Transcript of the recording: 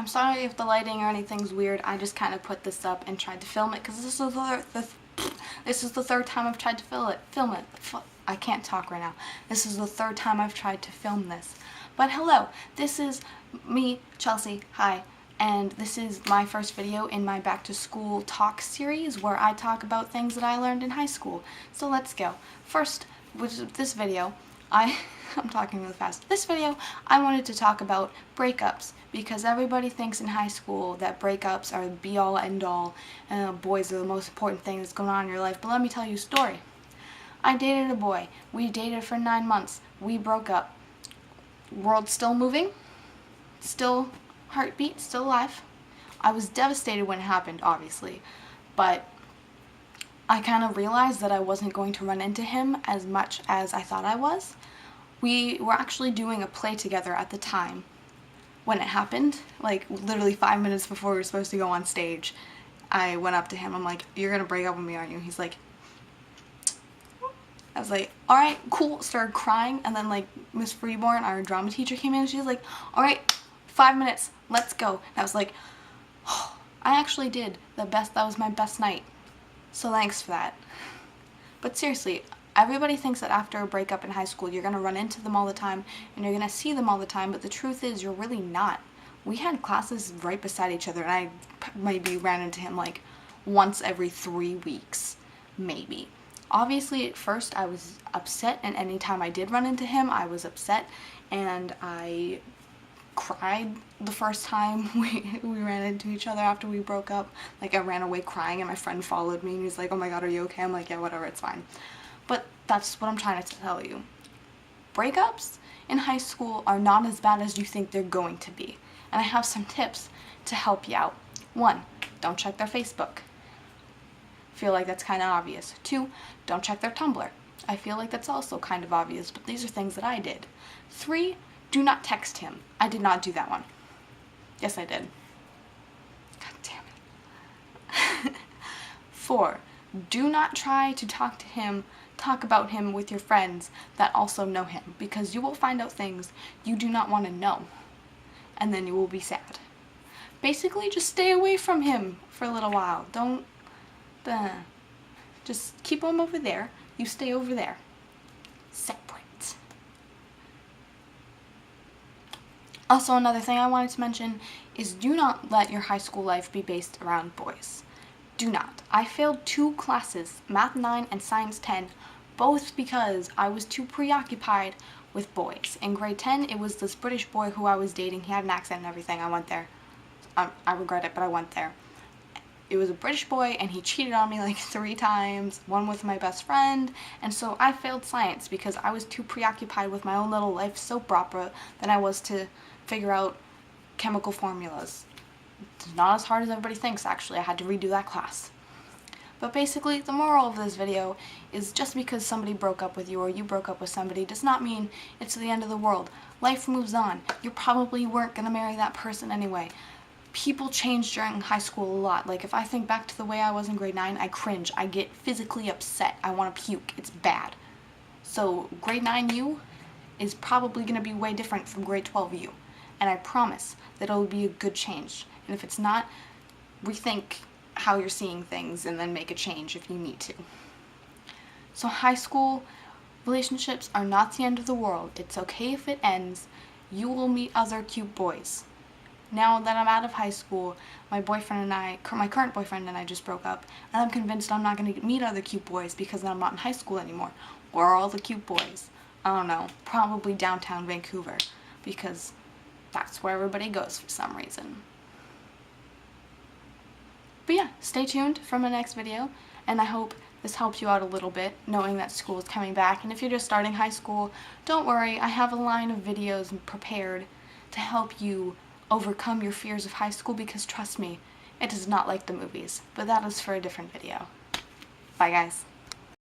I'm sorry if the lighting or anything's weird. I just kind of put this up and tried to film it because this is the third time I've tried to film it. I can't talk right now. This is the third time I've tried to film this. But hello, this is me, Chelsea. Hi. And this is my first video in my back to school talk series where I talk about things that I learned in high school. So let's go. First, with this video, I'm talking really fast. This video, I wanted to talk about breakups because everybody thinks in high school that breakups are the be-all, end-all, and boys are the most important thing that's going on in your life. But let me tell you a story. I dated a boy. We dated for 9 months. We broke up. World's still moving. Still heartbeat, still alive. I was devastated when it happened, obviously, but I kind of realized that I wasn't going to run into him as much as I thought I was. We were actually doing a play together at the time when it happened, like literally 5 minutes before we were supposed to go on stage. I went up to him, I'm like, "You're gonna break up with me, aren't you?" He's like, I was like, "Alright, cool," started crying, and then like Miss Freeborn, our drama teacher, came in and she was like, "Alright, 5 minutes, let's go." And I was like, oh, I actually did the best. That was my best night. So thanks for that. But seriously, everybody thinks that after a breakup in high school, you're going to run into them all the time and you're going to see them all the time, but the truth is you're really not. We had classes right beside each other and I maybe ran into him like once every 3 weeks, maybe. Obviously, at first I was upset, and anytime I did run into him, I was upset, and I cried the first time we ran into each other after we broke up. Like, I ran away crying and my friend followed me and he's like, "Oh my god, are you okay?" I'm like, "Yeah, whatever, it's fine." But that's what I'm trying to tell you. Breakups in high school are not as bad as you think they're going to be. And I have some tips to help you out. 1, don't check their Facebook. Feel like that's kind of obvious. 2, don't check their Tumblr. I feel like that's also kind of obvious, but these are things that I did. 3, do not text him. I did not do that one. Yes, I did. God damn it. 4, do not try to talk about him with your friends that also know him, because you will find out things you do not want to know, and then you will be sad. Basically, just stay away from him for a little while. Just keep him over there. You stay over there. Separate. Also, another thing I wanted to mention is do not let your high school life be based around boys. Do not. I failed 2 classes, Math 9 and Science 10, both because I was too preoccupied with boys. In grade 10, it was this British boy who I was dating. He had an accent and everything. I went there. I regret it, but I went there. It was a British boy, and he cheated on me like 3 times, one with my best friend, and so I failed science because I was too preoccupied with my own little life soap opera than I was to figure out chemical formulas. It's not as hard as everybody thinks, actually. I had to redo that class. But basically, the moral of this video is just because somebody broke up with you or you broke up with somebody does not mean it's the end of the world. Life moves on. You probably weren't going to marry that person anyway. People change during high school a lot. Like, if I think back to the way I was in grade 9, I cringe. I get physically upset. I want to puke. It's bad. So grade 9 you is probably going to be way different from grade 12 you. And I promise that it'll be a good change. And if it's not, rethink how you're seeing things and then make a change if you need to. So high school relationships are not the end of the world. It's okay if it ends. You will meet other cute boys. Now that I'm out of high school, my current boyfriend and I just broke up, and I'm convinced I'm not going to meet other cute boys because I'm not in high school anymore. Where are all the cute boys? I don't know, probably downtown Vancouver, because that's where everybody goes for some reason. But yeah, stay tuned for my next video, and I hope this helps you out a little bit, knowing that school is coming back. And if you're just starting high school, don't worry, I have a line of videos prepared to help you overcome your fears of high school, because trust me, it is not like the movies. But that is for a different video. Bye guys.